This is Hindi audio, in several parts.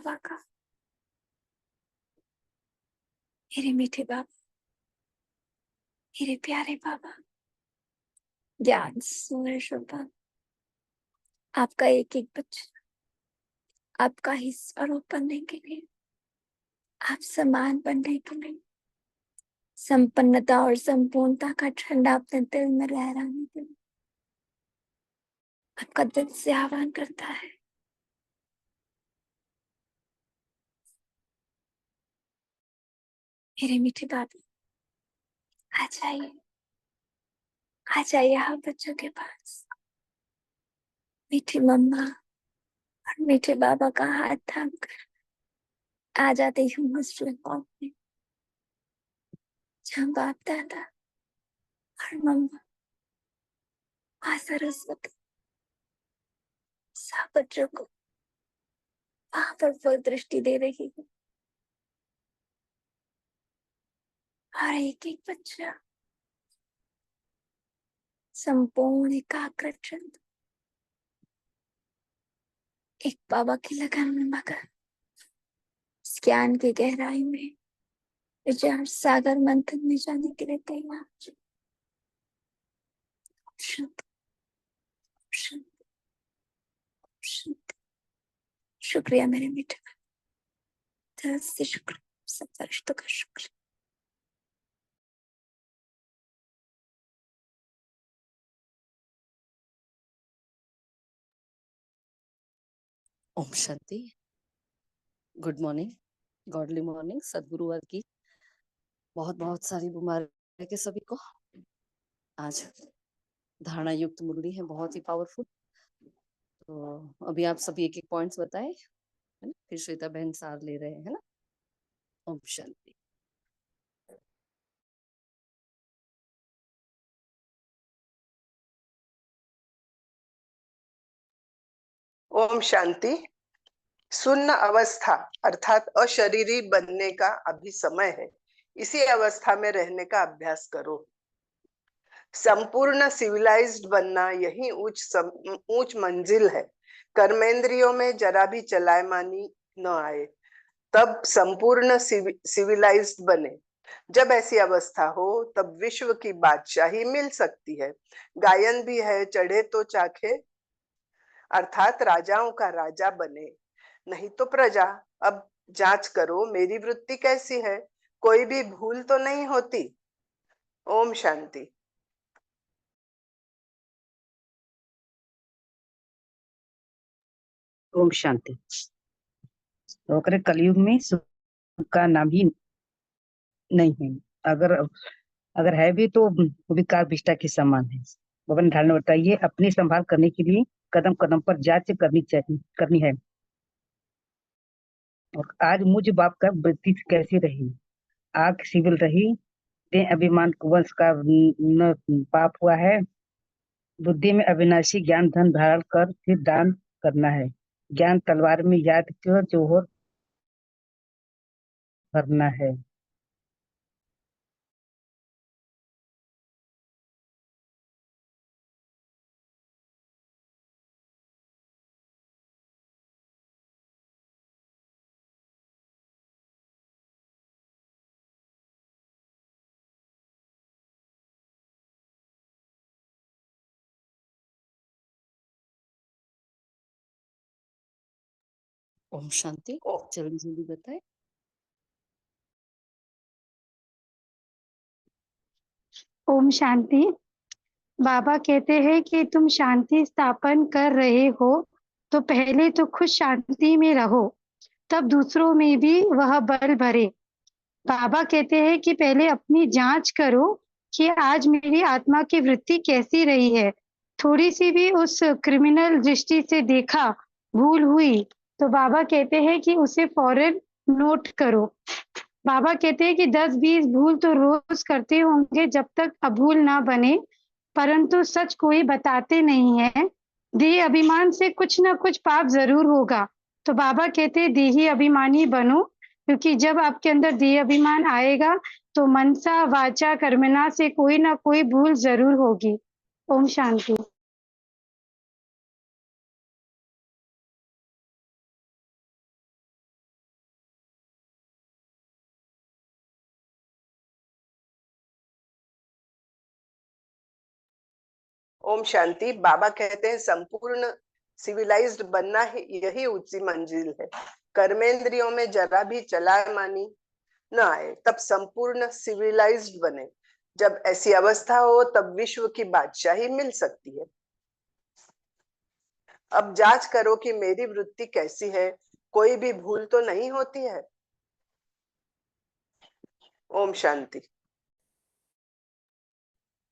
बाबा का। मेरे मीठे बाबा, मेरे प्यारे बाबा, ज्ञान सूरज बाबा, आपका एक एक बच्चा आपका ही स्वरूप बनने के लिए, आप समान बनने के लिए, संपन्नता और संपूर्णता का झंडा अपने दिल में लहराने के लिए आपका दिल से आह्वान करता है। मेरे मीठे बाबा, आ जाइए, आ जाइए आप बच्चों के पास। मीठी मम्मा और मीठे बाबा का हाथ थाम कर आ जाती हूँ उस माहौल में जहाँ बाप दादा और मम्मा माँ सरस्वती सब बच्चों को वहां पर फल दृष्टि दे रही है और एक एक बच्चा संपूर्ण एकाग्रचित्त एक बाबा की लगन में मगन इस ज्ञान की गहराई में विचार सागर मंथन में जाने के लिए तैयार। शांत, शांत, शांत। शुक्रिया मेरे मीठे, दिल से शुक्रिया, सब फरिश्तों का शुक्रिया। ओम शांति। Good morning, godly morning. सदगुरुवार की बहुत बहुत सारी बीमारी के सभी को। आज धारणा युक्त मुरली है, बहुत ही पावरफुल। तो अभी आप सभी एक एक पॉइंट्स बताए, है ना? फिर श्वेता बहन सार ले रहे हैं ना। ओम शांति। ओम शांति। शून्य अवस्था अर्थात अशरीरी बनने का अभी समय है। इसी अवस्था में रहने का अभ्यास करो। संपूर्ण सिविलाइज्ड बनना यही ऊंच मंजिल है। कर्मेंद्रियों में जरा भी चलायमानी न आए, तब संपूर्ण सिविलाइज्ड बने। जब ऐसी अवस्था हो तब विश्व की बादशाही मिल सकती है। गायन भी है, चढ़े तो चाखे, अर्थात राजाओं का राजा बने, नहीं तो प्रजा। अब जांच करो मेरी वृत्ति कैसी है, कोई भी भूल तो नहीं होती। ओम शांति। ओम शांति। तो कलयुग में सुख का नाम ही नहीं है। अगर अगर है भी तो विकार विष्टा के समान है। भगवान धारणा बताइए, अपनी संभाल करने के लिए कदम कदम पर जांच करनी है। और आज मुझ बाप का वृत्ति कैसी रही, आंख सिविल रही, दे अभिमान वंश का न पाप हुआ है, बुद्धि में अविनाशी ज्ञान धन धारण कर फिर दान करना है। ज्ञान तलवार में याद क्यों जोहर भरना है। ओम शांति। जल्दी जल्दी बताए। ओम शांति। बाबा कहते हैं कि तुम शांति स्थापन कर रहे हो तो पहले तो खुद शांति में रहो, तब दूसरों में भी वह बल भरे। बाबा कहते हैं कि पहले अपनी जांच करो कि आज मेरी आत्मा की वृत्ति कैसी रही है। थोड़ी सी भी उस क्रिमिनल दृष्टि से देखा, भूल हुई, तो बाबा कहते हैं कि उसे फौरन नोट करो। बाबा कहते हैं कि 10-20 भूल तो रोज करते होंगे जब तक अभूल ना बने, परंतु सच कोई बताते नहीं है। देह अभिमान से कुछ ना कुछ पाप जरूर होगा। तो बाबा कहते हैं देही अभिमानी बनो, क्योंकि जब आपके अंदर देह अभिमान आएगा तो मनसा वाचा कर्मणा से कोई ना कोई भूल जरूर होगी। ओम शांति। ओम शांति। बाबा कहते हैं संपूर्ण सिविलाइज्ड बनना ही यही ऊंची मंजिल है। कर्मेंद्रियों में जरा भी चलामानी न आए, तब संपूर्ण सिविलाइज्ड बने। जब ऐसी अवस्था हो तब विश्व की बादशाही मिल सकती है। अब जांच करो कि मेरी वृत्ति कैसी है, कोई भी भूल तो नहीं होती है। ओम शांति।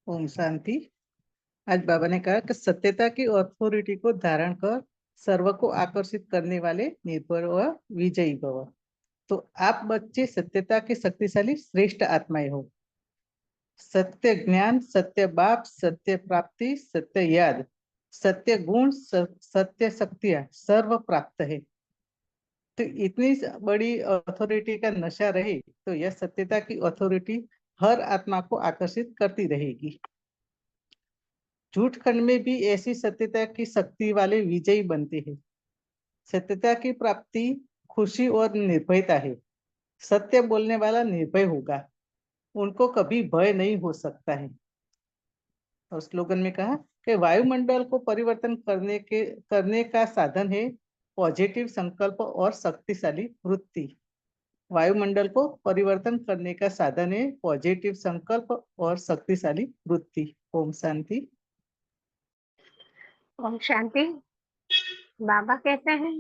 ओम शांति। आज बाबा ने कहा कि सत्यता की अथॉरिटी को धारण कर सर्व को आकर्षित करने वाले निर्भय व विजयी भव। तो आप बच्चे सत्यता के शक्तिशाली श्रेष्ठ आत्माएं हो। सत्य ज्ञान, सत्य बाप, सत्य प्राप्ति, सत्य याद, सत्य गुण, सत्य शक्तियां सर्व प्राप्त है। तो इतनी बड़ी अथॉरिटी का नशा रहे तो यह सत्यता की अथॉरिटी हर आत्मा को आकर्षित करती रहेगी। झूठ खंड में भी ऐसी सत्यता की शक्ति वाले विजयी बनते हैं। सत्यता की प्राप्ति खुशी और निर्भयता है। सत्य बोलने वाला निर्भय होगा, उनको कभी भय नहीं हो सकता है। और स्लोगन में कहा कि वायुमंडल को परिवर्तन करने का साधन है पॉजिटिव संकल्प और शक्तिशाली वृत्ति। वायुमंडल को परिवर्तन करने का साधन है पॉजिटिव संकल्प और शक्तिशाली वृत्ति। ओम शांति। ओम शांति। बाबा कहते हैं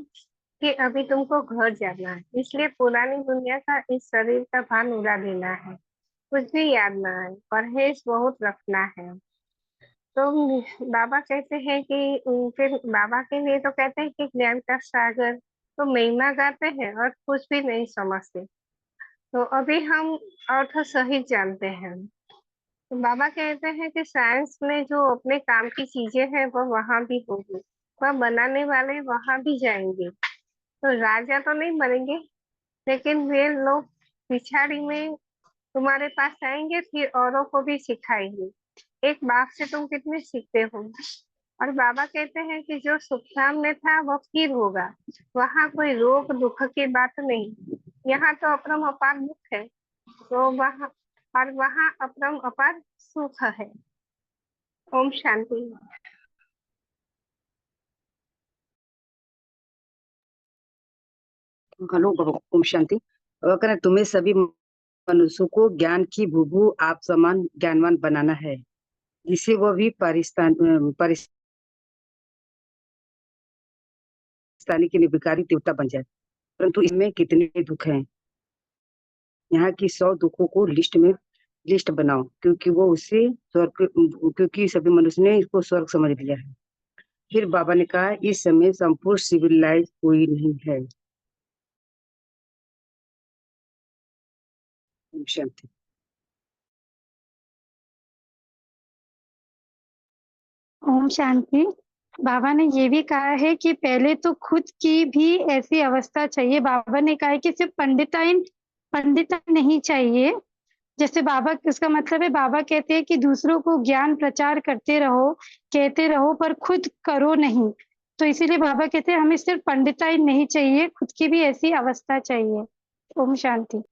कि अभी तुमको घर जाना है, इसलिए पुरानी दुनिया का इस शरीर का भान उड़ा देना है। कुछ भी याद ना आए, परहेज बहुत रखना है। तो बाबा कहते हैं कि फिर बाबा के लिए तो कहते हैं कि ज्ञान का सागर तो महिमा गाते हैं और कुछ भी नहीं समझते। तो अभी हम अर्थ सही जानते हैं। तो बाबा कहते हैं कि साइंस में जो अपने काम की चीजें हैं वह वहां भी होगी, वह बनाने वाले वहां भी जाएंगे। तो राजा तो नहीं बनेंगे, लेकिन वे लोग पिछाड़ी में तुम्हारे पास आएंगे, फिर औरों को भी सिखाएंगे। एक बाप से तुम कितने सीखते हो। और बाबा कहते हैं कि जो सुखधाम में था वह फिर होगा। वहाँ कोई रोग दुख की बात नहीं, यहाँ तो अपरम अपार दुख है, तो वहाँ और वहाँ अपरम अपार सुख है। ओम शांति। हेलो बाबा, ओम शांति। बाबा कह रहे हैं, तुम्हें सभी मनुष्यों को ज्ञान की भूभू आप समान ज्ञानवान बनाना है, जिससे वह भी परिस्तानी के निर्विकारी देवता बन जाए। परंतु इसमें कितने दुख हैं। यहाँ की 100 दुखों को लिस्ट बनाओ, क्योंकि वो उसे स्वर्ग, क्योंकि सभी मनुष्य ने इसको स्वर्ग समझ लिया है। फिर बाबा ने कहा इस समय संपूर्ण सिविलाइज कोई नहीं है। ओम शांति। ओम शांति। बाबा ने ये भी कहा है कि पहले तो खुद की भी ऐसी अवस्था चाहिए। बाबा ने कहा है कि सिर्फ पंडिताइन नहीं चाहिए। जैसे बाबा, इसका मतलब है बाबा कहते हैं कि दूसरों को ज्ञान प्रचार करते रहो, कहते रहो, पर खुद करो नहीं। तो इसीलिए बाबा कहते हैं हमें सिर्फ पंडिताइन नहीं चाहिए, खुद की भी ऐसी अवस्था चाहिए। ओम शांति।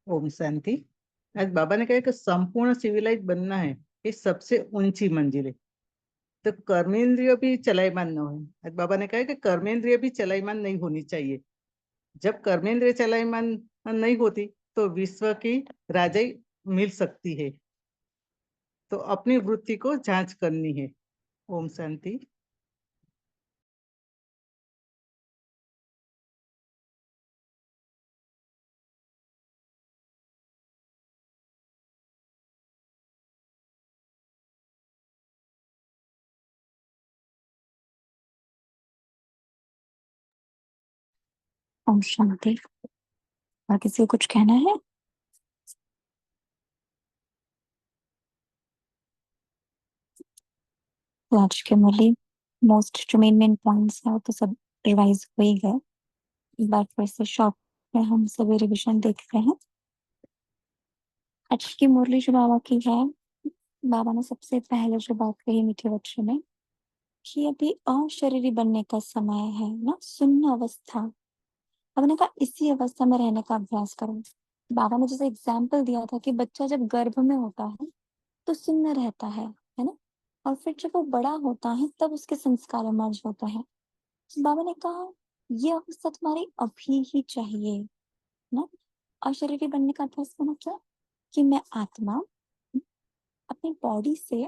ओम शांति। आज बाबा ने कहा कि संपूर्ण सिविलाइज बनना है, ये सबसे ऊंची मंजिल है। तो कर्मेंद्रिय भी चलायमान न हो। आज बाबा ने कहा कि कर्मेंद्रिय भी चलायमान नहीं होनी चाहिए। जब कर्मेंद्रिय चलायमान नहीं होती तो विश्व की राजाई मिल सकती है। तो अपनी वृत्ति को जांच करनी है। ओम शांति। ओम शांति। और किसी को कुछ कहना है? तो आज के मुरली मोस्ट जो मेन पॉइंट्स है वो तो सब रिवाइज हो ही गए। एक बार फिर से शॉप में हम सभी रिविजन देख रहे हैं। आज की मुरली जो बाबा की है, बाबा ने सबसे पहले जो बात कही मीठे बच्चे में कि अभी अशरीरी बनने का समय है ना, सुन्न अवस्था। बाबा ने कहा इसी अवस्था में रहने का अभ्यास करो। बाबा ने जैसे एग्जाम्पल दिया था कि बच्चा जब गर्भ में होता है तो सुन्न रहता है ना। और फिर जब वो बड़ा होता है तब उसके संस्कार इमर्ज होता है। तो बाबा ने कहा ये अवस्था तुम्हारी अभी ही चाहिए ना। अशरीरी बनने का अर्थ इसका मतलब कि मैं आत्मा अपनी बॉडी से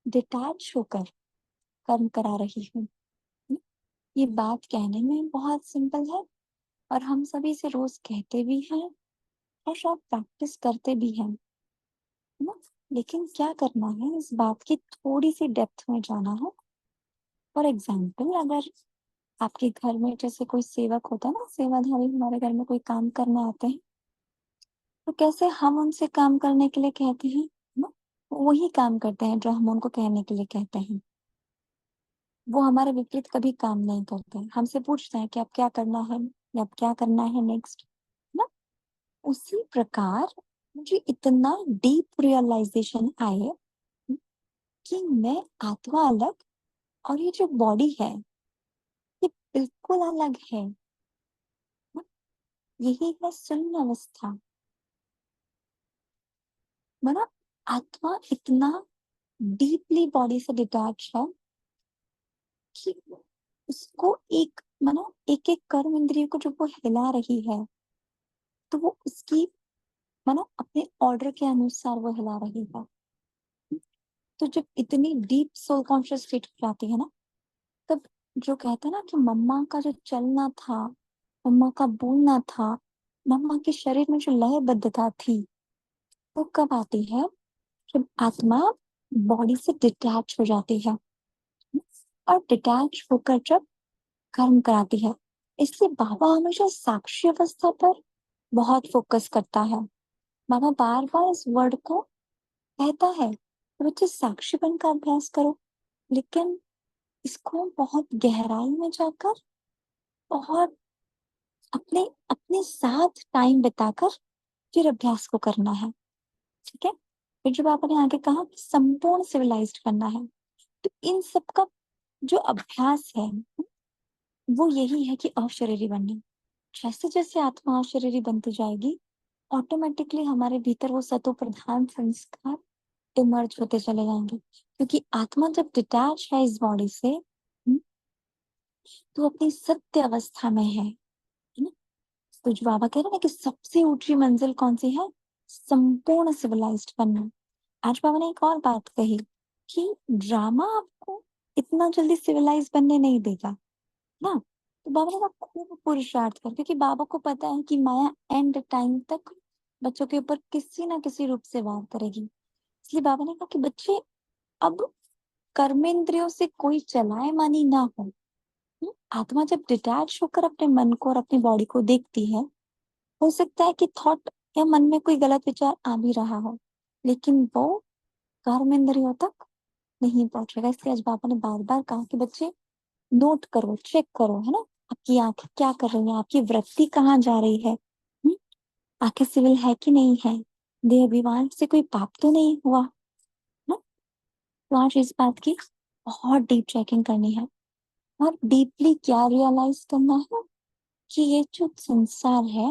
डिटैच होकर कर्म करा रही हूँ। ये बात कहने में बहुत सिंपल है और हम सभी इसे रोज कहते भी हैं और शायद प्रैक्टिस करते भी हैं, है ना। लेकिन क्या करना है, इस बात की थोड़ी सी डेप्थ में जाना है। फॉर एग्जाम्पल, अगर आपके घर में जैसे कोई सेवक होता है ना, सेवाधारी हमारे घर में कोई काम करने आते हैं, तो कैसे हम उनसे काम करने के लिए कहते हैं ना, वही काम करते हैं जो हम उनको कहने के लिए कहते हैं। वो हमारे विपरीत कभी काम नहीं करते, हमसे पूछते हैं कि अब क्या करना है या अब क्या करना है नेक्स्ट ना। उसी प्रकार मुझे इतना डीप रियलाइजेशन आए कि मैं आत्मा अलग और ये जो बॉडी है ये बिल्कुल अलग है ना? यही है शून्य अवस्था। मतलब आत्मा इतना डीपली बॉडी से डिटैच है कि उसको एक मानो एक एक कर्म इंद्रिय को जब वो हिला रही है तो वो उसकी मानो अपने ऑर्डर के अनुसार वो हिला रही है। तो जब इतनी डीप सोल कॉन्शियस स्टेट हो जाती है ना, तब जो कहते हैं ना कि मम्मा का जो चलना था, मम्मा का बोलना था, मम्मा के शरीर में जो लयबद्धता थी, वो कब आती है? जब आत्मा बॉडी से डिटैच हो जाती है और डिटैच होकर जब कर्म कराती है। इसलिए बाबा हमेशा साक्षी अवस्था पर बहुत फोकस करता है। बाबा बार बार इस वर्ड को कहता है कि बच्चे साक्षी बन का अभ्यास करो, लेकिन इसको बहुत गहराई में जाकर, बहुत अपने अपने साथ टाइम बिताकर फिर अभ्यास को करना है। ठीक है। फिर जब आपने आगे कहा कि संपूर्ण सिविलाइज्ड करना है, तो इन सब का जो अभ्यास है वो यही है कि अशरीरी बनने। जैसे जैसे आत्मा अशरीरी बनती जाएगी, ऑटोमेटिकली हमारे भीतर वो सतो प्रधान संस्कार इमर्ज होते चले जाएंगे, क्योंकि आत्मा जब डिटैच है इस बॉडी से तो अपनी सत्य अवस्था में है ना। तो जो बाबा कह रहे हैं ना कि सबसे ऊंची मंजिल कौन सी है? संपूर्ण सिविलाइज्ड बनना। आज बाबा ने एक और बात कही कि ड्रामा आपको इतना जल्दी सिविलाइज बनने नहीं देगा ना। तो बाबा ने कहा खूब पुरुषार्थ कर, क्योंकि बाबा को पता है कि माया एंड टाइम तक बच्चों के ऊपर किसी ना किसी रूप से वार करेगी। इसलिए बाबा ने कहा कि बच्चे अब कर्मेंद्रियों से कोई चलाए मानी ना हो। आत्मा जब डिटैच होकर अपने मन को और अपनी बॉडी को देखती है, हो सकता है कि थॉट या मन में कोई गलत विचार आ भी रहा हो, लेकिन वो कर्मेंद्रियों तक नहीं पहुंचेगा। इसलिए आज बाबा ने बार बार कहा कि बच्चे नोट करो, चेक करो, है ना, आपकी आंखें क्या कर रही है, आपकी वृत्ति कहाँ जा रही है, आंखें सिविल है कि नहीं है, देह अभिमान से कोई पाप तो नहीं हुआ ना। तो आज इस बात की बहुत डीप चेकिंग करनी है और डीपली क्या रियलाइज करना है कि ये जो संसार है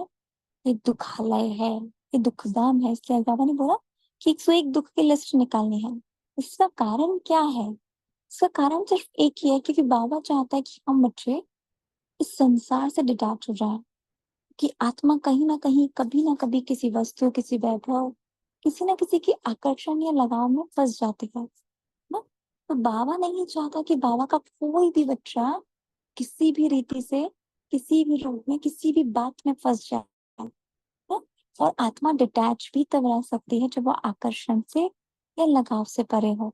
ये दुखालय है, ये दुखदाम है। इसलिए बाबा ने बोला कि 101 दुख की लिस्ट निकालनी है। इसका कारण क्या है? इसका कारण सिर्फ एक ही है, क्योंकि बाबा चाहता है कि हम बच्चे इस संसार से डिटैच हो जाए, कि आत्मा कहीं ना कहीं कभी ना कभी किसी वस्तु, किसी वैभव, किसी ना किसी की आकर्षण या लगाव में फंस जाती है ना। तो बाबा नहीं चाहता कि बाबा का कोई भी बच्चा किसी भी रीति से, किसी भी रूप में, किसी भी बात में फंस जाए ना। और आत्मा डिटैच भी तब रह सकती है जब वो आकर्षण से या लगाव से परे हो।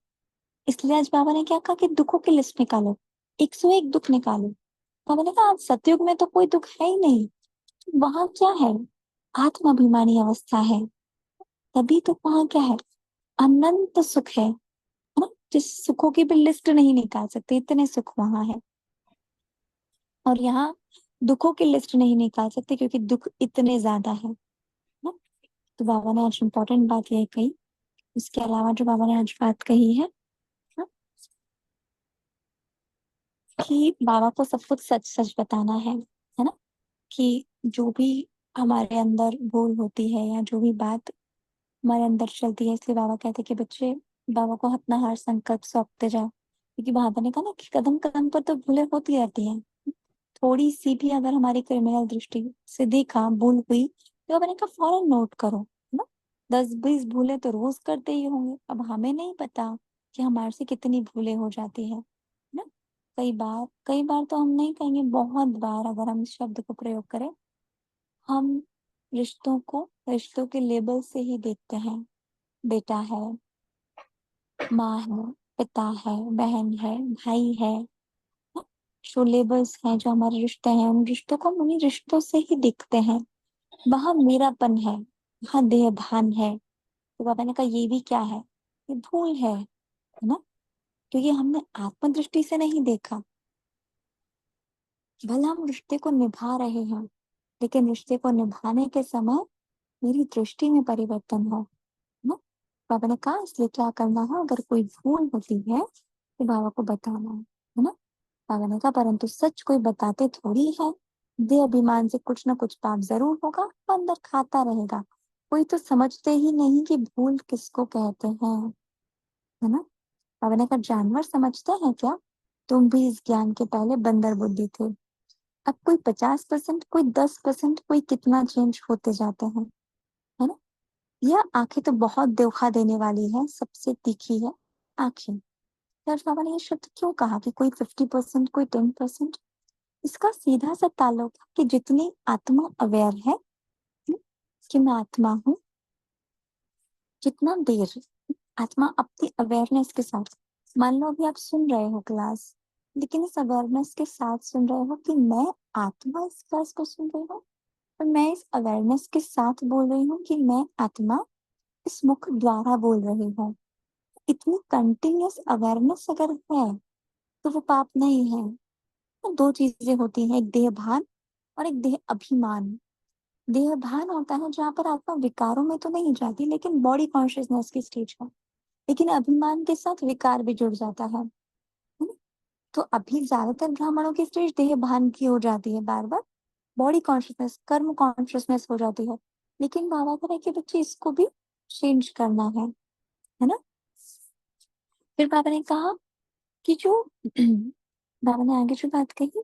इसलिए आज बाबा ने क्या कहा कि दुखों की लिस्ट निकालो, 101 दुख निकालो। बाबा ने कहा आज सतयुग में तो कोई दुख है ही नहीं, वहां क्या है? आत्माभिमानी अवस्था है। तभी तो वहां क्या है? अनंत सुख है ना। जिस सुखों की भी लिस्ट नहीं निकाल सकते, इतने सुख वहां है। और यहाँ दुखों की लिस्ट नहीं निकाल सकते क्योंकि दुख इतने ज्यादा है ना। तो बाबा ने आज इम्पोर्टेंट बात यही कही। इसके अलावा जो बाबा ने आज बात कही है ना, कि बाबा को सब कुछ सच सच बताना है ना। कि जो भी हमारे अंदर भूल होती है या जो भी बात हमारे अंदर चलती है। इसलिए बाबा कहते हैं कि बच्चे बाबा को अपना हर संकल्प सौंपते जाओ, क्योंकि बाबा ने कहा ना कि कदम कदम पर तो भूलें होती रहती हैं। थोड़ी सी भी अगर हमारी क्रिमिनल दृष्टि से देखा भूल हुई तो बाबा ने कहा फौरन नोट करो, है ना। 10-20 भूलें तो रोज करते ही होंगे। अब हमें नहीं पता कि हमारे से कितनी भूलें हो जाती है ना। कई बार तो हम नहीं कहेंगे, बहुत बार अगर हम इस शब्द को प्रयोग करें, हम रिश्तों के लेबल से ही देखते हैं। बेटा है, माँ है, पिता है, बहन है, भाई है, ना? जो लेबल्स हैं, जो हमारे रिश्ते हैं, उन रिश्तों को हम उन्हीं रिश्तों से ही देखते हैं। वहां मेरापन है, वहां देह भान है। तो बाबा ने कहा ये भी क्या है, ये भूल है ना। क्योंकि हमने आत्मदृष्टि से नहीं देखा। भले हम रिश्ते को निभा रहे हैं, लेकिन रिश्ते को निभाने के समय मेरी दृष्टि में परिवर्तन है ना। बाबा ने कहा इसलिए क्या करना है, अगर कोई भूल होती है तो बाबा को बताना है ना। बाबा ने कहा परंतु सच कोई बताते थोड़ी है। दे अभिमान से कुछ ना कुछ पाप जरूर होगा, वो अंदर खाता रहेगा। कोई तो समझते ही नहीं कि भूल किसको कहते हैं, है ना। बाबा ने कहा जानवर समझते हैं क्या, तुम भी इस ज्ञान के पहले बंदर बुद्धि थे। अब कोई 50%, कोई 10%, कोई कितना चेंज होते जाते हैं, है ना। यह आंखें तो बहुत धोखा देने वाली है, सबसे तीखी है आंखें। फिर बाबा ने ये शब्द क्यों कहा कि कोई 50%, कोई 10%। इसका सीधा सा ताल्लुक है कि जितनी आत्मा अवेयर है कि मैं आत्मा हूँ, जितना देर आत्मा अपनी अवेयरनेस के साथ, मान लो अभी आप सुन रहे हो क्लास, लेकिन इस अवेयरनेस के साथ सुन रहे हो कि मैं आत्मा इस क्लास को सुन रही हूँ, और मैं इस अवेयरनेस के साथ बोल रही हूँ कि मैं आत्मा इस मुख द्वारा बोल रही हूँ। इतनी कंटिन्यूअस अवेयरनेस अगर है तो वो पाप नहीं है। तो दो चीजें होती हैं, एक देह भान और एक देह अभिमान। देह भान होता है जहाँ पर आत्मा विकारों में तो नहीं जाती, लेकिन बॉडी कॉन्शियसनेस की स्टेज है। लेकिन अभिमान के साथ विकार भी जुड़ जाता है ना? तो अभी ज्यादातर ब्राह्मणों की स्टेज देह भान की हो जाती है, बार बार बॉडी कॉन्शियसनेस, कर्म कॉन्शियसनेस हो जाती है। लेकिन बाबा कह रहे हैं कि बच्चे इसको भी चेंज करना है ना। फिर बाबा ने कहा कि जो बाबा ने आगे जो बात कही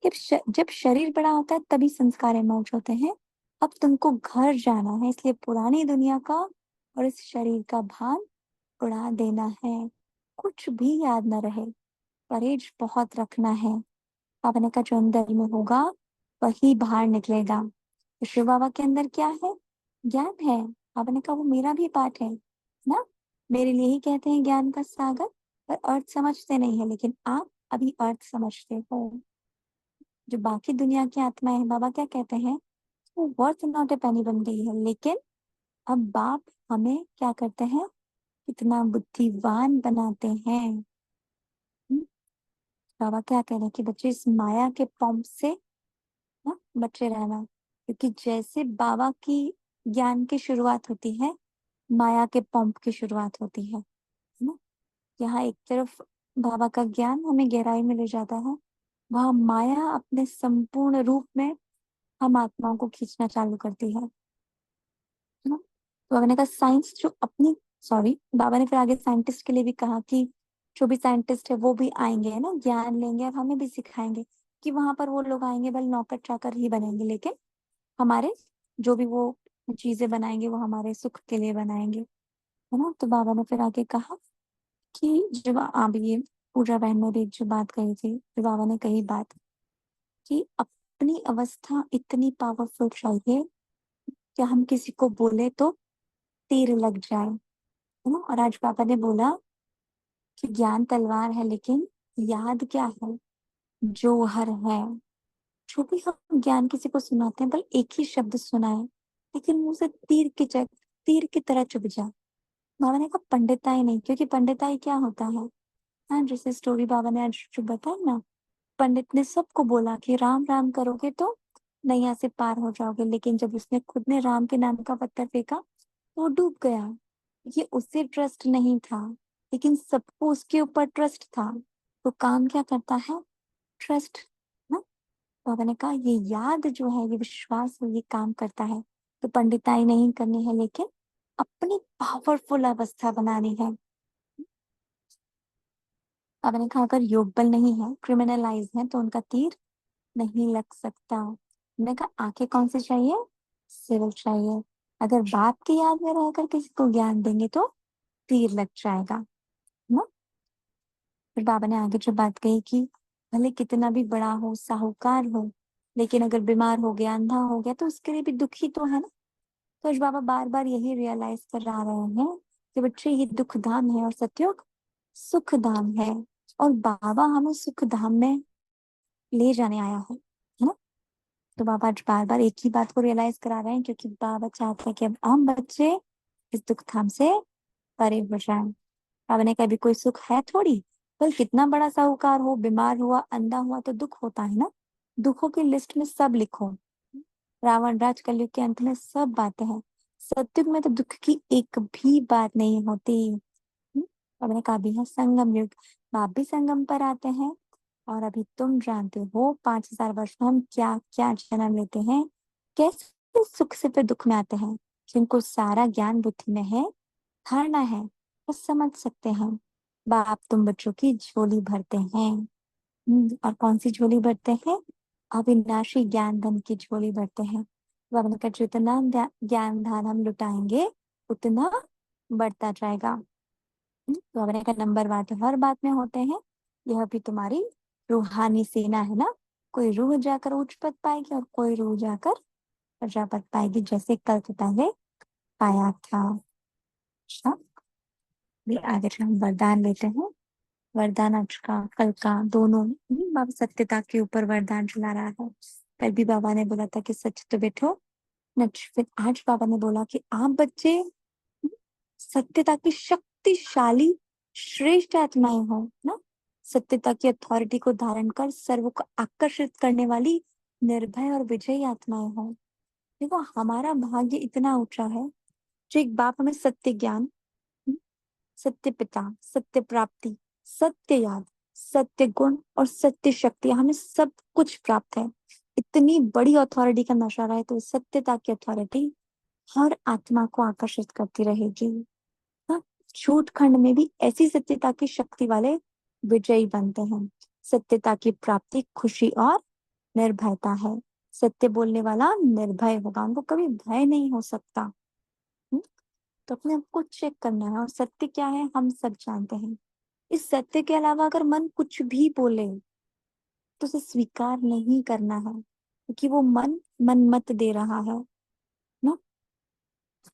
कि जब शरीर बड़ा होता है तभी संस्कार इमर्ज होते हैं। अब तुमको घर जाना है, इसलिए पुरानी दुनिया का और इस शरीर का भान उड़ा देना है। कुछ भी याद न रहे, परहेज बहुत रखना है। बाबा ने कहा जो अंदर में होगा वही बाहर निकलेगा। तो शिव बाबा के अंदर क्या है, ज्ञान है। बाबा ने कहा वो मेरा भी पाठ है ना। मेरे लिए ही कहते हैं ज्ञान का सागर, पर अर्थ समझते नहीं है, लेकिन आप अभी अर्थ समझते हो। जो बाकी दुनिया की आत्माएं हैं, बाबा क्या कहते हैं, वो वर्थ नॉट ए पेनी बन गई है। लेकिन अब बाप हमें क्या करते हैं, इतना बुद्धिवान बनाते हैं। हम्म, बाबा क्या कह रहे हैं कि बच्चे इस माया के पंप से ना बचे रहना, क्योंकि जैसे बाबा की ज्ञान की शुरुआत होती है, माया के पंप की शुरुआत होती है ना। यहाँ एक तरफ बाबा का ज्ञान हमें गहराई में ले जाता है, वह माया अपने संपूर्ण रूप में हम आत्माओं को खींचना चालू करती है ना। तो बाबा ने कहा साइंस जो अपनी, सॉरी, बाबा ने फिर आगे साइंटिस्ट के लिए भी कहा कि जो भी साइंटिस्ट है वो भी आएंगे, है ना, ज्ञान लेंगे और हमें भी सिखाएंगे। कि वहां पर वो लोग आएंगे भले नौकर चाकर ही बनेंगे, लेकिन हमारे जो भी वो चीजें बनाएंगे वो हमारे सुख के लिए बनाएंगे, है ना। तो बाबा ने फिर आगे कहा कि जब आप ये पूजा बहन ने भी जो बात कही थी, जो बाबा ने कही बात कि अपनी अवस्था इतनी पावरफुल चाहिए कि हम किसी को बोले तो तीर लग जाए, है ना। और आज पापा ने बोला कि ज्ञान तलवार है, लेकिन याद क्या है, जौहर है। जो भी हम ज्ञान किसी को सुनाते हैं, बल एक ही शब्द सुनाए, लेकिन मुंह से तीर की तरह चुभ जाए। बाबा ने कहा पंडिताई नहीं, क्योंकि पंडिताई क्या होता है, हाँ, जैसे स्टोरी बाबा ने आज जो बताई ना, पंडित ने सबको बोला कि राम राम करोगे तो नैया से पार हो जाओगे, लेकिन जब उसने खुद ने राम के नाम का पत्थर फेंका तो वो डूब गया। ये उससे ट्रस्ट नहीं था, लेकिन सबको उसके ऊपर ट्रस्ट था। तो काम क्या करता है, ट्रस्ट ना। बाबा ने कहा ये याद जो है, ये विश्वास है, ये काम करता है। तो पंडिताई नहीं करनी है, लेकिन अपनी पावरफुल अवस्था बनानी है। अब मैंने कहा अगर योग बल नहीं है, क्रिमिनलाइज है, तो उनका तीर नहीं लग सकता। मैंने कहा आंखें कौन सी चाहिए? सिविल चाहिए। अगर बाप की याद में रहकर किसी को ज्ञान देंगे तो तीर लग जाएगा ना। फिर बाबा ने आगे जो बात कही कि भले कितना भी बड़ा हो, साहूकार हो, लेकिन अगर बीमार हो गया, अंधा हो गया, तो उसके लिए भी दुखी तो है ना। तो आज बाबा बार बार यही रियलाइज करा रहे हैं कि बच्चे ये दुख धाम है और सतयुग सुख धाम है, और बाबा हमें सुख धाम में ले जाने आया है ना। तो बाबा आज बार बार एक ही बात को रियलाइज करा रहे हैं, क्योंकि बाबा चाहते हैं कि अब हम बच्चे इस दुख धाम से परे हो जाएं। बाबा ने कहा अभी कोई सुख है थोड़ी, पर कितना बड़ा साहूकार हो, बीमार हुआ, अंधा हुआ, तो दुख होता है ना। दुखों की लिस्ट में सब लिखो। रावण राज, कलयुग के अंत में सब बातें हैं। सतयुग में तो दुख की एक भी बात नहीं होती। बाबा ने कहा अभी है संगम युग, बाप भी संगम पर आते हैं। और अभी तुम जानते हो 5000 वर्ष में हम क्या क्या जन्म लेते हैं, कैसे सुख से फिर दुख में आते हैं। जिनको सारा ज्ञान बुद्धि में है, धारणा है, वो समझ सकते हैं। बाप तुम बच्चों की झोली भरते हैं। और कौन सी झोली भरते हैं? अविनाशी ज्ञान धन की झोली भरते हैं। बाबा ने कहा जितना ज्ञान धान हम लुटाएंगे, उतना बढ़ता जाएगा। तो बाबा ने कहा नंबर बात हर बात में होते हैं, यह भी तुम्हारी रूहानी सेना है ना। कोई रूह जाकर उच्च पद पाएगी और कोई रूह जाकर प्रजा पद पाएगी, जैसे कल से पहले पाया था। अच्छा, भी आगे हम वरदान लेते हैं। वरदान आज का कल का दोनों बाबा सत्यता के ऊपर वरदान चला रहा है। कल भी बाबा ने बोला था कि सच तो बैठो नच, फिर आज बाबा ने बोला कि आप बच्चे सत्यता की शक्तिशाली श्रेष्ठ आत्माएं हो ना। सत्यता की अथॉरिटी को धारण कर सर्व को आकर्षित करने वाली निर्भय और विजयी आत्माएं हो। देखो हमारा भाग्य इतना ऊंचा है, जो एक बाप हमें सत्य ज्ञान, सत्य पिता, सत्य प्राप्ति, सत्य याद, सत्य गुण और सत्य शक्ति, हमें सब कुछ प्राप्त है। इतनी बड़ी अथॉरिटी का नशा रहे तो सत्यता की अथॉरिटी हर आत्मा को आकर्षित करती रहेगी। हाँ, झूठ खंड में भी ऐसी सत्यता की शक्ति वाले विजयी बनते हैं। सत्यता की प्राप्ति खुशी और निर्भयता है। सत्य बोलने वाला निर्भय होगा, उनको कभी भय नहीं हो सकता। तो अपने आप को चेक करना है, और सत्य क्या है हम सब जानते हैं। इस सत्य के अलावा अगर मन कुछ भी बोले तो उसे स्वीकार नहीं करना है, क्योंकि वो मन मन मत दे रहा है ना।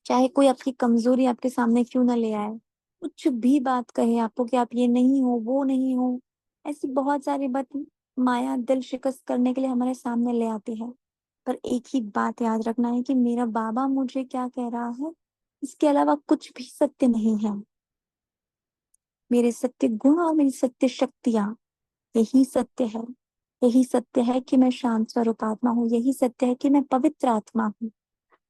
चाहे कोई आपकी कमजोरी आपके सामने क्यों ना ले आए, कुछ भी बात कहे आपको कि आप ये नहीं हो, वो नहीं हो, ऐसी बहुत सारी बात माया दिल शिकस्त करने के लिए हमारे सामने ले आती है। पर एक ही बात याद रखना है कि मेरा बाबा मुझे क्या कह रहा है, इसके अलावा कुछ भी सत्य नहीं है। मेरे सत्य गुण और मेरी सत्य शक्तियां, यही सत्य है। यही सत्य है कि मैं शांत स्वरूप आत्मा हूँ, यही सत्य है कि मैं पवित्र आत्मा हूँ।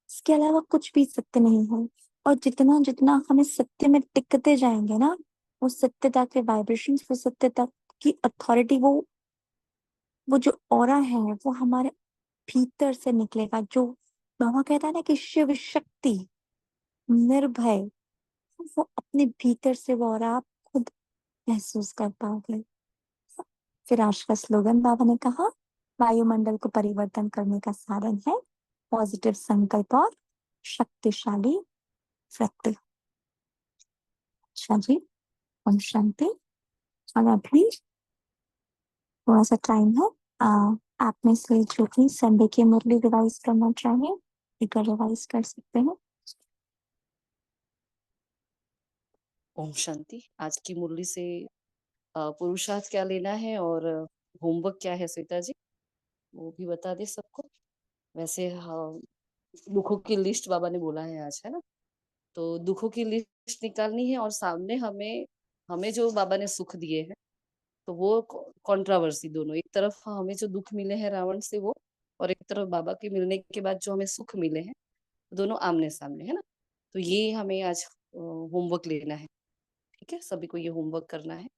इसके अलावा कुछ भी सत्य नहीं है। और जितना जितना हमें सत्य में टिकते जाएंगे ना, वो सत्यता के वाइब्रेशंस, वो सत्यता की अथॉरिटी, वो जो ऑरा है वो हमारे भीतर से निकलेगा। जो बाबा कहता है ना कि शिव शक्ति निर्भय, वो अपने भीतर से वो ऑरा आप खुद महसूस कर पाओगे। फिर आज का स्लोगन बाबा ने कहा, वायुमंडल को परिवर्तन करने का साधन है पॉजिटिव संकल्प और शक्तिशाली वृत्ति। अच्छा जी, ओम शांति। और अभी थोड़ा सा टाइम है, आप में से जो भी संडे की मुरली रिवाइज करना चाहिए, एक रिवाइज कर सकते हैं। ओम शांति। आज की मुरली से पुरुषार्थ क्या लेना है और होमवर्क क्या है श्वेता जी, वो भी बता दे सबको। वैसे दुखों की लिस्ट बाबा ने बोला है आज, है ना। तो दुखों की लिस्ट निकालनी है और सामने हमें हमें जो बाबा ने सुख दिए हैं, तो वो कंट्रोवर्सी दोनों, एक तरफ हमें जो दुख मिले हैं रावण से वो, और एक तरफ बाबा के मिलने के बाद जो हमें सुख मिले हैं, दोनों आमने सामने, है ना। तो ये हमें आज होमवर्क लेना है। ठीक है, सभी को ये होमवर्क करना है।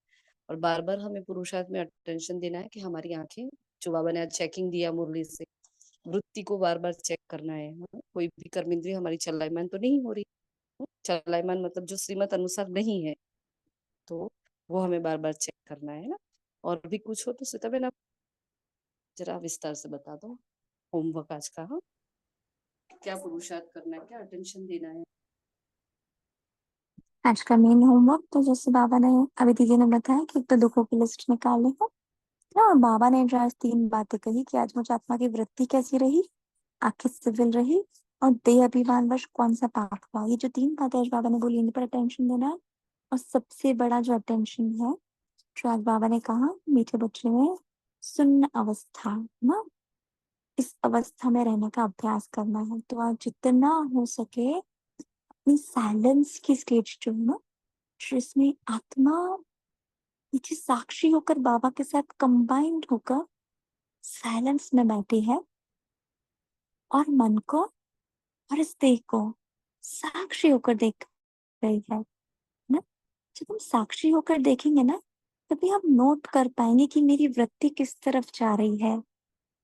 और बार बार हमें पुरुषार्थ में अटेंशन देना है कि हमारी आंखें, जो बाबा ने आज चेकिंग दिया मुरली से, वृत्ति को बार बार चेक करना है। कोई भी कर्म इंद्रिय हमारी चलायमान तो नहीं हो रही, चलायमान मतलब जो श्रीमत अनुसार नहीं है, तो वो हमें बार बार चेक करना है ना। और भी कुछ हो तो श्वेता बेन आप जरा विस्तार से बता दो होमवर्क आज का। हाँ, क्या पुरुषार्थ करना है, क्या अटेंशन देना है। आज का मेन होमवर्क तो जैसे बाबा ने अभी दीदी ने बताया कि एक तो दुखों की लिस्ट निकालनी है ना, और बाबा ने जो आज 3 बातें कही कि आज मुझे आत्मा की वृत्ति कैसी रही, आंखें सिविल रही, और देह अभिमान वश कौन सा पाप हुआ। ये जो 3 बातें आज बाबा ने बोली, इन पर अटेंशन देना है। और सबसे बड़ा जो अटेंशन है, जो आज बाबा ने कहा मीठे बच्चे में, सुन्न अवस्था ना, इस अवस्था में रहने का अभ्यास करना है। तो आज जितना हो सके अपनी साइलेंस की स्टेज जो है ना, जिसमें आत्मा नीचे साक्षी होकर बाबा के साथ कंबाइंड होकर साइलेंस में बैठी है, और मन को और इस देह को साक्षी होकर देख रही है ना। जब हम साक्षी होकर देखेंगे ना, तभी हम नोट कर पाएंगे कि मेरी वृत्ति किस तरफ जा रही है।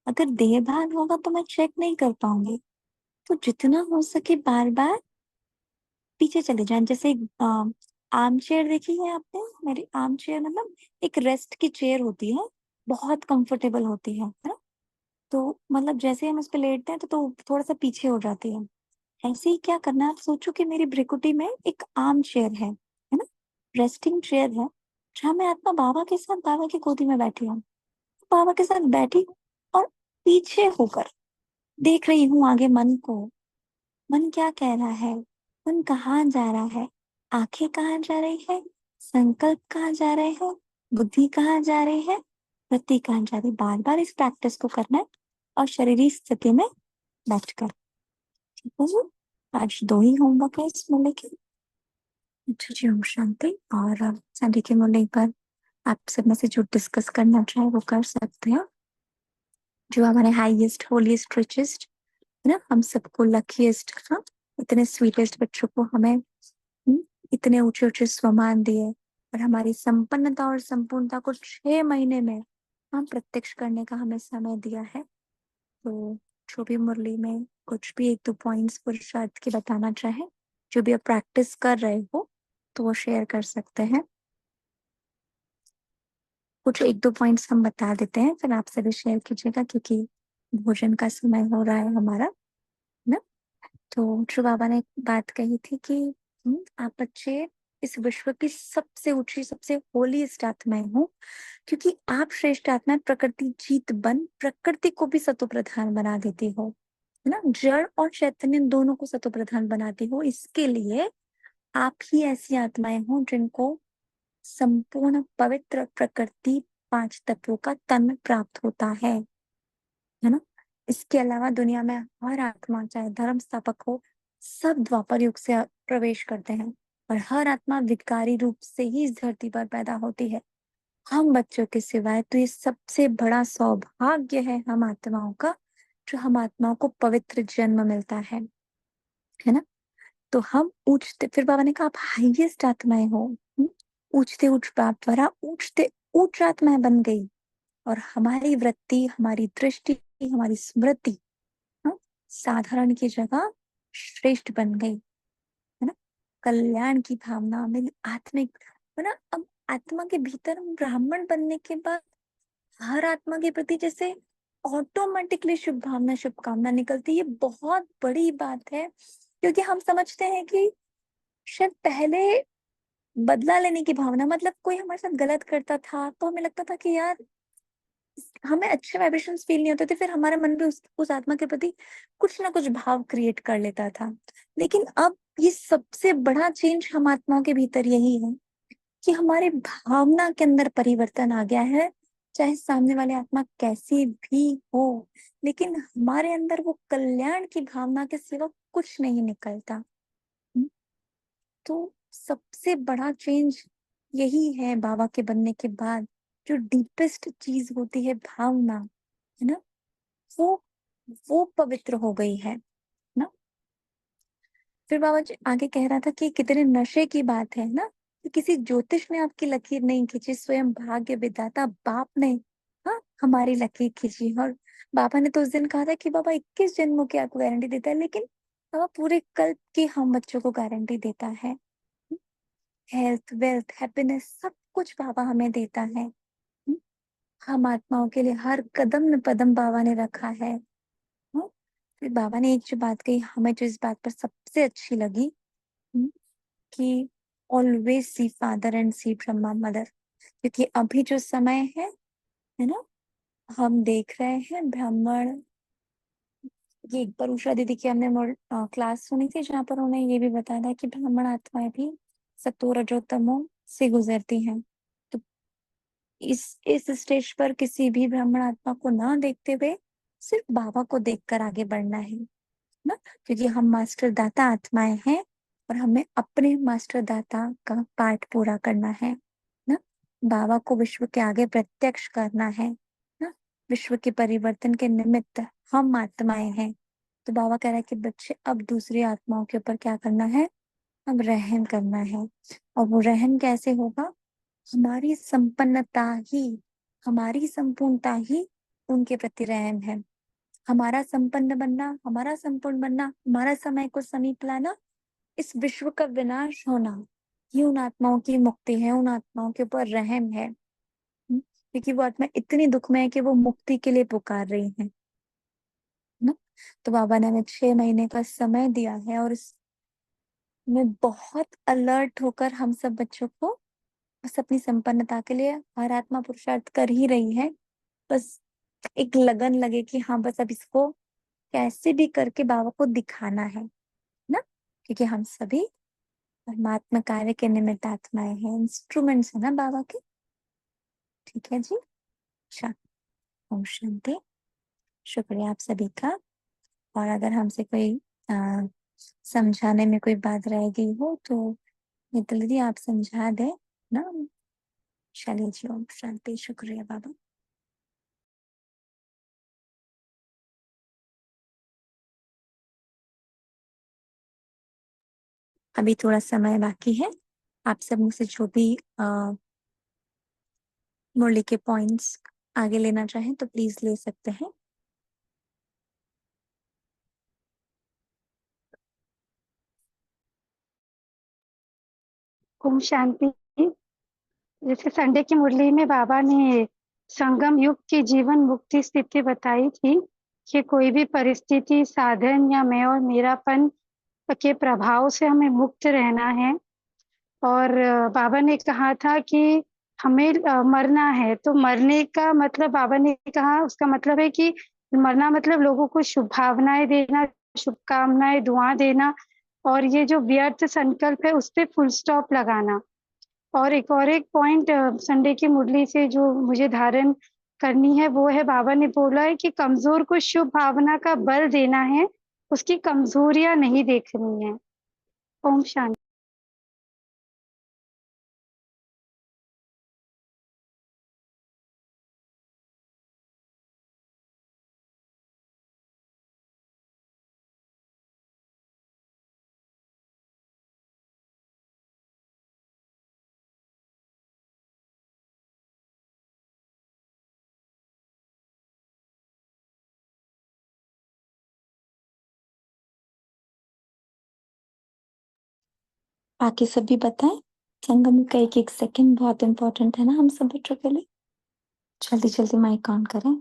अगर देह भान होगा तो मैं चेक नहीं कर पाऊंगी। तो जितना हो सके बार बार पीछे चले जाएं। जैसे आर्म चेयर देखी है आपने, मेरी आर्म चेयर मतलब एक रेस्ट की चेयर होती है, बहुत कंफर्टेबल होती है ना। तो मतलब जैसे हम उस पे लेटते हैं तो थोड़ा सा पीछे हो जाती है। ऐसे ही क्या करना है, आप सोचो कि मेरी भ्रिकुटी में एक आर्म चेयर है ना, रेस्टिंग चेयर है, जहाँ मैं आत्मा बाबा के साथ बाबा की गोदी में बैठी हूँ, बाबा के साथ बैठी हूँ, और पीछे होकर देख रही हूँ आगे मन को। मन क्या कह रहा है, मन कहाँ जा रहा है, आंखें कहाँ जा रही है, संकल्प कहाँ जा रहे हैं, बुद्धि कहाँ जा रही है, वृत्ति कहाँ जा रही है। बार बार इस प्रैक्टिस को करना है, और शरीरी स्थिति में बैठकर। ठीक है जी, आज 2 ही होमवर्क है इसमें लेके। अच्छा जी, ओम शांति। और संडे के मुरली पर आप सब में से जो डिस्कस करना चाहे वो कर सकते हैं। जो हमारे हाईएस्ट होलीस्ट रिचेस्ट है ना, हम सबको लकीएस्ट, हाँ, इतने स्वीटेस्ट बच्चों को हमें इतने ऊंचे ऊंचे स्वमान दिए, और हमारी संपन्नता और संपूर्णता को 6 महीने में हम प्रत्यक्ष करने का हमें समय दिया है। तो जो भी मुरली में कुछ भी 1-2 पॉइंट्स पुरुषार्थ के बताना चाहे, जो भी आप प्रैक्टिस कर रहे हो तो वो शेयर कर सकते हैं। कुछ 1-2 पॉइंट्स हम बता देते हैं, फिर आपसे भी शेयर कीजिएगा, क्योंकि भोजन का समय हो रहा है हमारा ना। तो जो बाबा ने बात कही थी कि आप बच्चे इस विश्व की सबसे ऊंची सबसे होलीस्ट आत्माएं हो, क्योंकि आप श्रेष्ठ आत्मा प्रकृति जीत बन प्रकृति को भी सतो प्रधान बना देती हो, है ना। जड़ और चैतन्य दोनों को सतो प्रधान बनाती हो। इसके लिए आप ही ऐसी आत्माएं हो जिनको संपूर्ण पवित्र प्रकृति 5 तत्वों का तन प्राप्त होता है ना। इसके अलावा दुनिया में हर आत्मा, चाहे धर्म स्थापक हो, सब द्वापर युग से प्रवेश करते हैं, और हर आत्मा विकारी रूप से ही इस धरती पर पैदा होती है, हम बच्चों के सिवाय। तो ये सबसे बड़ा सौभाग्य है हम आत्माओं का, जो हम आत्माओं को पवित्र जन्म मिलता है ना। तो हम ऊंचते, फिर बाबा ने कहा आप हाईएस्ट आत्माएं हो। ऊंचते उच्च बाप द्वारा ऊंचते उच्च आत्माएं बन गई, और हमारी वृत्ति, हमारी दृष्टि, हमारी स्मृति, हाँ, साधारण की जगह श्रेष्ठ बन गई, है ना। कल्याण की भावना मेरी आत्मिक, है ना। अब आत्मा के भीतर हम ब्राह्मण बनने के बाद हर आत्मा के प्रति जैसे ऑटोमेटिकली शुभ भावना शुभकामना निकलती है। ये बहुत बड़ी बात है, क्योंकि हम समझते हैं कि शायद पहले बदला लेने की भावना, मतलब कोई हमारे साथ गलत करता था तो हमें लगता था कि यार हमें अच्छे वाइब्रेशंस फील नहीं होते थे, फिर हमारे मन में उस आत्मा के प्रति कुछ ना कुछ भाव क्रिएट कर लेता था। लेकिन अब ये सबसे बड़ा चेंज हम आत्माओं के भीतर यही है कि हमारे भावना के अंदर परिवर्तन आ गया है। चाहे सामने वाले आत्मा कैसी भी हो, लेकिन हमारे अंदर वो कल्याण की भावना के सिवा कुछ नहीं निकलता। तो सबसे बड़ा चेंज यही है बाबा के बनने के बाद। जो डीपेस्ट चीज होती है भावना, है ना, वो पवित्र हो गई है ना। फिर बाबा जी आगे कह रहा था कि कितने नशे की बात है ना, कि किसी ज्योतिष ने आपकी लकीर नहीं खींची, स्वयं भाग्य विधाता बाप ने, हाँ, हमारी लकीर खींची। और बाबा ने तो उस दिन कहा था कि बाबा 21 जन्मों की आपको गारंटी देता है, लेकिन बाबा पूरे कल्प की हम बच्चों को गारंटी देता है। हेल्थ, वेल्थ, हैप्पीनेस सब कुछ बाबा हमें देता है। हम आत्माओं के लिए हर कदम में पदम बाबा ने रखा है। फिर बाबा ने एक जो बात कही, हमें जो इस बात पर सबसे अच्छी लगी, कि always see father and see Brahma mother. क्योंकि अभी जो समय है ना, हम देख रहे हैं ब्राह्मण, ये एक बार उषा दीदी की हमने क्लास सुनी थी जहाँ पर उन्हें ये भी बताया था कि ब्राह्मण आत्माएं भी सतो रजो तमो से गुजरती हैं। तो इस स्टेज पर किसी भी ब्राह्मण आत्मा को ना देखते हुए सिर्फ बाबा को देखकर आगे बढ़ना है ना, क्योंकि हम मास्टर दाता आत्माएं हैं और हमें अपने मास्टर दाता का पाठ पूरा करना है ना। बाबा को विश्व के आगे प्रत्यक्ष करना है ना। विश्व के परिवर्तन के निमित्त हम आत्माएं हैं। तो बाबा कह रहा है कि बच्चे अब दूसरी आत्माओं के ऊपर क्या करना है, अब रहम करना है। और वो रहम कैसे होगा, हमारी संपन्नता ही, हमारी संपूर्णता ही उनके प्रति रहम है। हमारा संपन्न बनना, हमारा संपूर्ण बनना, हमारा समय को समीप लाना, इस विश्व का विनाश होना, ये उन आत्माओं की मुक्ति है, उन आत्माओं के ऊपर रहम है। क्योंकि वो आत्मा इतनी दुख में है कि वो मुक्ति के लिए पुकार रही है ना। तो बाबा ने हमें 6 महीने का समय दिया है और इसमें बहुत अलर्ट होकर हम सब बच्चों को बस अपनी संपन्नता के लिए हर आत्मा पुरुषार्थ कर ही रही है। बस एक लगन लगे कि हाँ बस अब इसको कैसे भी करके बाबा को दिखाना है ना, क्योंकि हम सभी परमात्मा कार्य के निमित्त आत्माएं हैं, इंस्ट्रूमेंट्स है ना बाबा के। ठीक है जी, अच्छा, ओम शांति। शुक्रिया आप सभी का। और अगर हमसे कोई समझाने में कोई बात रह गई हो तो मित्तल दीदी आप समझा दे ना। चलिए जी, ओम शांति, शुक्रिया बाबा। अभी थोड़ा समय बाकी है, आप सब मुझसे जो भी मुरली के पॉइंट्स आगे लेना चाहें तो प्लीज ले सकते हैं। ओम शांति। जैसे संडे की मुरली में बाबा ने संगम युग की जीवन मुक्ति स्थिति बताई थी कि कोई भी परिस्थिति, साधन या मैं और मेरापन के प्रभाव से हमें मुक्त रहना है। और बाबा ने कहा था कि हमें मरना है, तो मरने का मतलब बाबा ने कहा उसका मतलब है कि मरना मतलब लोगों को शुभ भावनाएं देना, शुभकामनाएं, दुआ देना, और ये जो व्यर्थ संकल्प है उस पे फुल स्टॉप लगाना। और एक पॉइंट संडे की मुरली से जो मुझे धारण करनी है वो है, बाबा ने बोला है कि कमजोर को शुभ भावना का बल देना है, उसकी कमजोरियां नहीं देखनी है। ओम शांति। बाकी सभी बताएं। संगम का एक एक सेकंड बहुत इंपॉर्टेंट है ना हम सब बच्चों के लिए। जल्दी जल्दी माइक ऑन करें।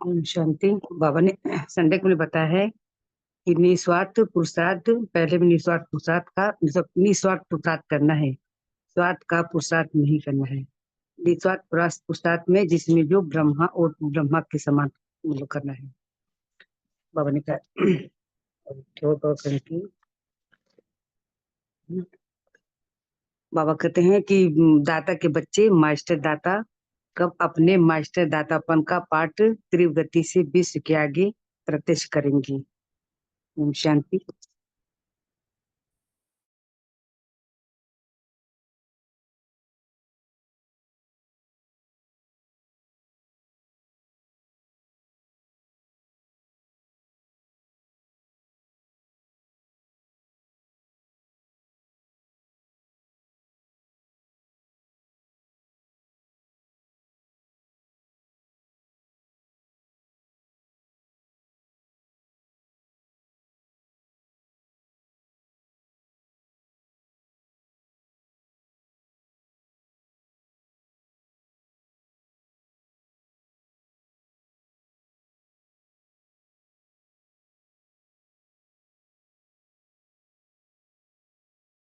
ओम शांति। बाबा ने संडे को बताया है कि निस्वार्थ पुरुषार्थ, पहले भी निस्वार्थ पुरुषार्थ का मतलब निस्वार्थ पुरुषार्थ करना है, स्वार्थ का पुरुषार्थ नहीं करना है। निस्वार्थ पुरुषार्थ में जिसमें जो ब्रह्मा और ब्रह्मा के समान मतलब करना है। बाबा ने कहा बाबा कहते हैं कि दाता के बच्चे मास्टर दाता कब अपने मास्टर दातापन का पाठ तीव्र गति से विश्व के आगे प्रत्यक्ष करेंगे। ओम शांति।